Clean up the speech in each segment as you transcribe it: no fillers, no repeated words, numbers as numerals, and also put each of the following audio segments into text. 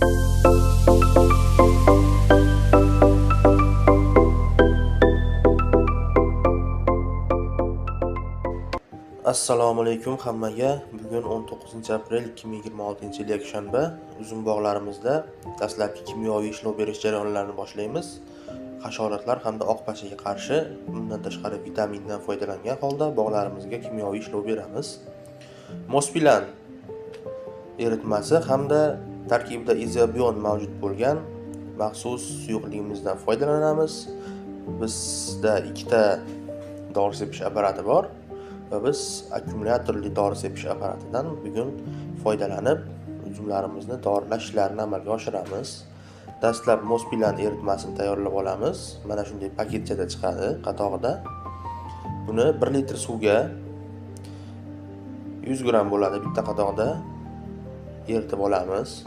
Assalomu alaykum hammaga. Bugun 19-aprel 2026-yil yakshanba. Uzum bog'larimizda dastlabki kimyoviy ishlov berish jarayonlarini boshlaymiz. Hasharotlar hamda oq pashaga qarshi, bundan tashqari vitamindan foydalangan holda bog'larimizga kimyoviy ishlov beramiz. Mospilan eritmasi hamda tarkibida izobion mavjud bo'lgan maxsus suyuqligimizdan foydalanamiz. Bizda ikkita dori sepish apparati bor va biz akkumulyatorli dori sepish apparatidan bugun foydalanib uzumlarimizni dorilash ishlarini amalga oshiramiz. Dastlab mospilan eritmasini tayyorlab olamiz. Mana shunday paketchada chiqadi qatog'ida. Buni 1 litr suvga 100 gram bo'ladi bitta qatog'da eritib olamiz.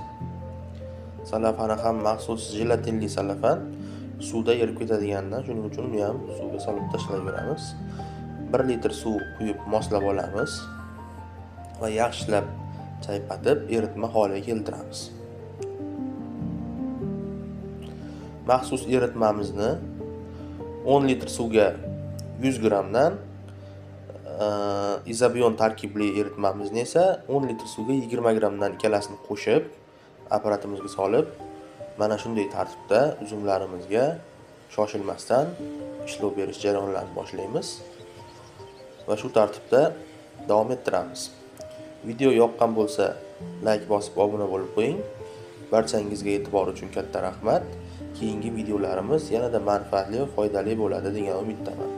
Salafani ham maxsus jelatinli salafan suvda erib ketadigandan, shuning uchun uni ham suvga solib tashlayveramiz. 1 litr suv quyib moslab olamiz va yaxshilab chayqatib eritma holiga keltiramiz. Maxsus eritmamizni 10 litr suvga 100 gramdan, izobion tarkibli eritmamizni esa 10 litr suvga 20 gramdan ikkalasini qo'shib apparatimizga solib, mana shunday tartibda uzumlarimizga shoshilmasdan ishlov berish jarayonlarini boshlaymiz va shu tartibda davom ettiramiz. Video yoqqan bo'lsa, like bosib obuna bo'lib qo'ying. Barchangizga e'tibor uchun katta rahmat. Keyingi videolarimiz yanada manfaatli va foydali bo'ladi degan umiddaman.